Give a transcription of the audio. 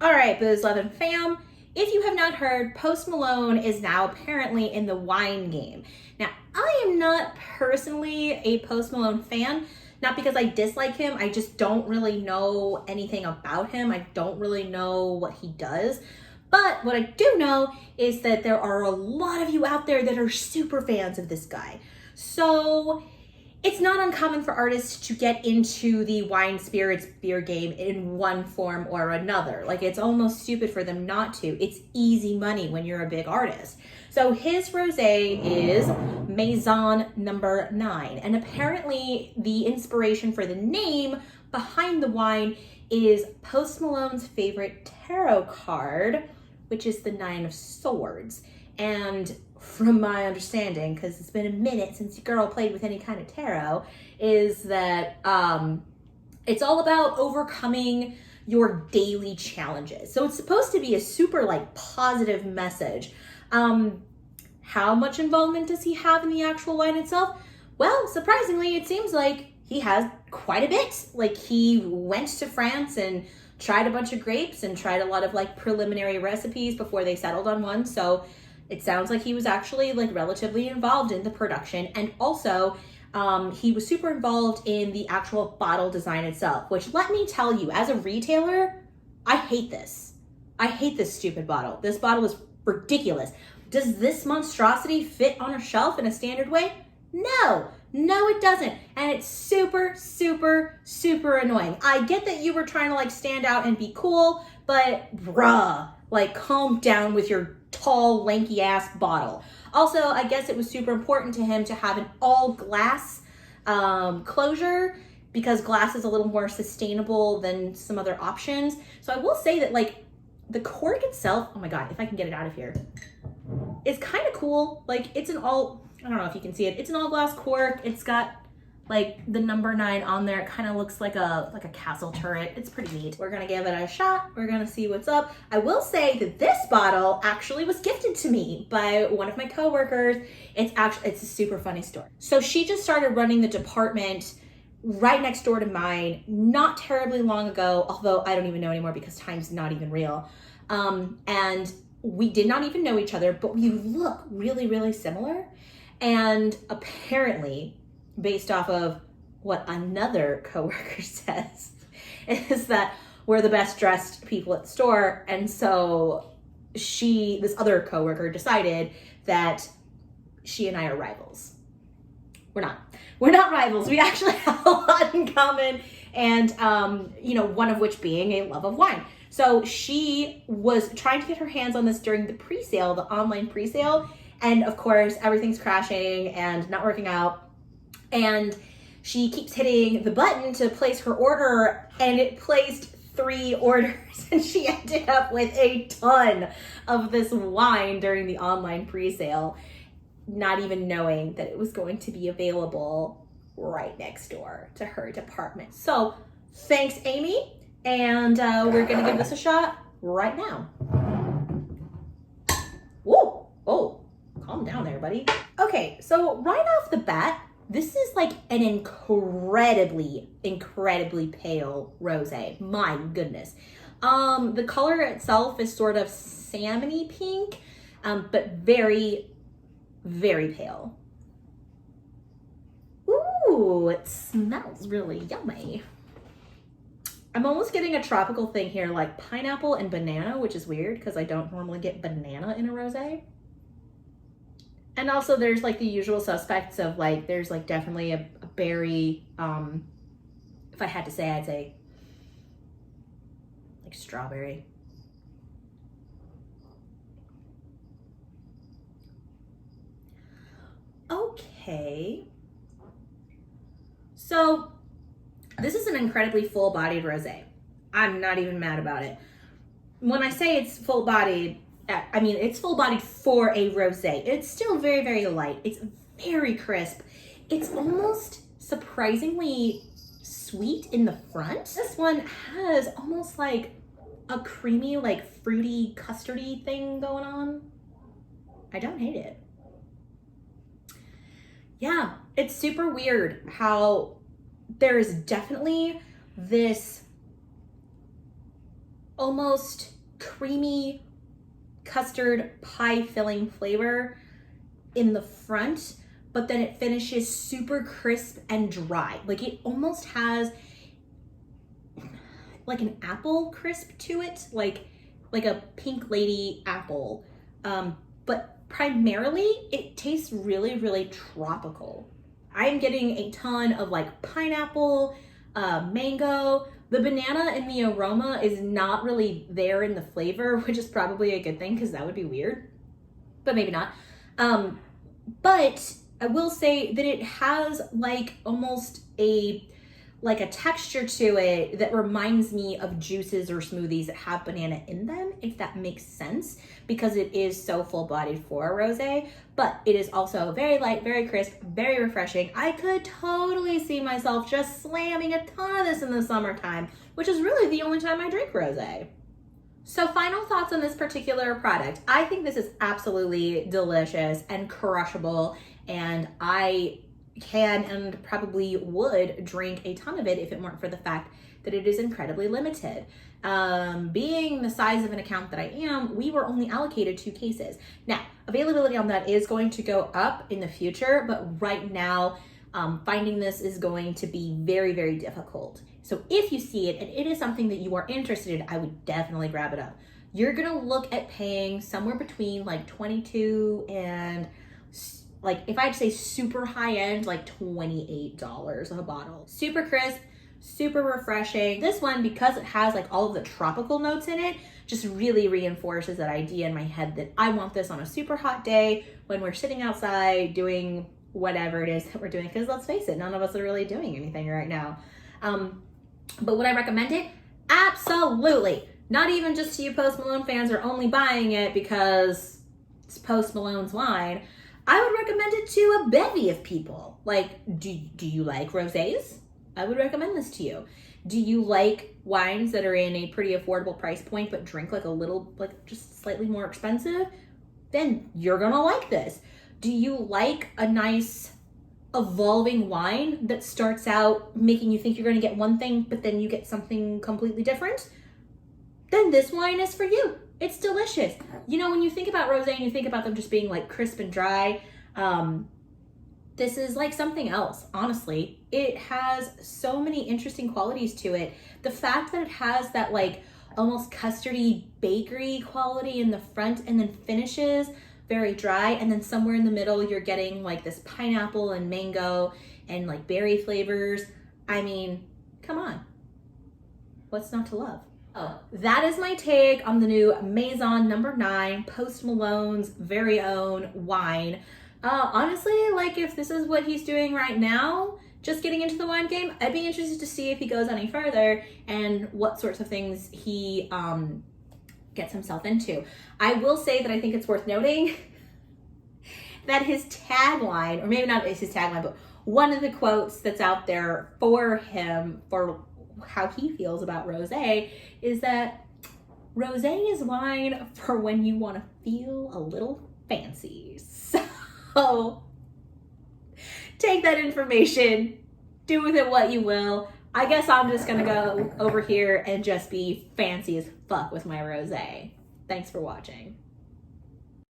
All right, Booze Lovin' fam. If you have not heard, Post Malone is now apparently in the wine game. Now, I am not personally a Post Malone fan, not because I dislike him. I just don't really know anything about him. I don't really know what he does. But what I do know is that there are a lot of you out there that are super fans of this guy. So it's not uncommon for artists to get into the wine spirits beer game in one form or another. Like, it's almost stupid for them not to. It's easy money when you're a big artist. So his rosé is Maison number 9. And apparently the inspiration for the name behind the wine is Post Malone's favorite tarot card, which is the 9 of Swords. And from my understanding, because it's been a minute since your girl played with any kind of tarot, is that it's all about overcoming your daily challenges. So it's supposed to be a super like positive message. How much involvement does he have in the actual wine itself? Well, surprisingly, it seems like he has quite a bit. Like, he went to France and tried a bunch of grapes and tried a lot of like preliminary recipes before they settled on one. So it sounds like he was actually like relatively involved in the production, and also he was super involved in the actual bottle design itself, which, let me tell you, as a retailer, I hate this. I hate this stupid bottle. This bottle is ridiculous. Does this monstrosity fit on a shelf in a standard way? No, it doesn't. And it's super, super, super annoying. I get that you were trying to like stand out and be cool, but bruh, like, calm down with your tall, lanky ass bottle. Also, I guess it was super important to him to have an all glass closure, because glass is a little more sustainable than some other options. So I will say that like the cork itself, oh my God, if I can get it out of here, is kind of cool. Like, it's an all, I don't know if you can see it. It's an all glass cork. It's got like the number 9 on there. It kind of looks like a castle turret. It's pretty neat. We're gonna give it a shot. We're gonna see what's up. I will say that this bottle actually was gifted to me by one of my coworkers. It's a super funny story. So she just started running the department right next door to mine not terribly long ago, although I don't even know anymore because time's not even real. And we did not even know each other, but we look really, really similar. And apparently, based off of what another coworker says, is that we're the best dressed people at the store. And so this other coworker decided that she and I are rivals. We're not rivals. We actually have a lot in common. And, one of which being a love of wine. So she was trying to get her hands on this during the pre-sale, the online pre-sale. And of course, everything's crashing and not working out. And she keeps hitting the button to place her order, and it placed 3 orders, and she ended up with a ton of this wine during the online pre-sale, not even knowing that it was going to be available right next door to her department. So thanks, Amy, and we're gonna give this a shot right now. Whoa, oh, calm down there, buddy. Okay, so right off the bat, this is like an incredibly, incredibly pale rosé. My goodness. The color itself is sort of salmony pink, but very, very pale. Ooh, it smells really yummy. I'm almost getting a tropical thing here, like pineapple and banana, which is weird because I don't normally get banana in a rosé. And also there's like the usual suspects of like, there's like definitely a berry, if I had to say, I'd say like strawberry. Okay. So this is an incredibly full-bodied rosé. I'm not even mad about it. When I say it's full-bodied, I mean, it's full-bodied for a rosé. It's still very, very light. It's very crisp. It's almost surprisingly sweet in the front. This one has almost like a creamy, like fruity, custardy thing going on. I don't hate it. Yeah, it's super weird how there's definitely this almost creamy custard pie filling flavor in the front, but then it finishes super crisp and dry. Like it almost has like an apple crisp to it, like a pink lady apple. But primarily it tastes really, really tropical. I'm getting a ton of like pineapple, mango. The banana in the aroma is not really there in the flavor, which is probably a good thing because that would be weird, but maybe not. But I will say that it has like almost a texture to it that reminds me of juices or smoothies that have banana in them, if that makes sense, because it is so full-bodied for a rosé, but it is also very light, very crisp, very refreshing. I could totally see myself just slamming a ton of this in the summertime, which is really the only time I drink rosé. So final thoughts on this particular product. I think this is absolutely delicious and crushable, and I can and probably would drink a ton of it if it weren't for the fact that it is incredibly limited. Being the size of an account that I am, we were only allocated 2 cases. Now, availability on that is going to go up in the future, but right now, finding this is going to be very, very difficult. So if you see it and it is something that you are interested in, I would definitely grab it up. You're gonna look at paying somewhere between like $22 and like, if I'd say super high end, like $28 a bottle. Super crisp, super refreshing. This one, because it has like all of the tropical notes in it, just really reinforces that idea in my head that I want this on a super hot day when we're sitting outside doing whatever it is that we're doing. Because let's face it, none of us are really doing anything right now. But would I recommend it? Absolutely. Not even just to you Post Malone fans are only buying it because it's Post Malone's wine. I would recommend it to a bevy of people. Like, do you like rosés? I would recommend this to you. Do you like wines that are in a pretty affordable price point but drink like a little, like just slightly more expensive? Then you're gonna like this. Do you like a nice evolving wine that starts out making you think you're gonna get one thing but then you get something completely different? Then this wine is for you. It's delicious. You know, when you think about rosé and you think about them just being like crisp and dry, this is like something else, honestly. It has so many interesting qualities to it. The fact that it has that like almost custardy bakery quality in the front and then finishes very dry, and then somewhere in the middle you're getting like this pineapple and mango and like berry flavors. I mean, come on. What's not to love? Oh, that is my take on the new Maison No. 9 Post Malone's very own wine. Honestly, like if this is what he's doing right now, just getting into the wine game, I'd be interested to see if he goes any further and what sorts of things he gets himself into. I will say that I think it's worth noting that his tagline, or maybe not his tagline, but one of the quotes that's out there for him, for how he feels about rosé, is that rosé is wine for when you want to feel a little fancy. So take that information, do with it what you will. I guess I'm just gonna go over here and just be fancy as fuck with my rosé. Thanks for watching.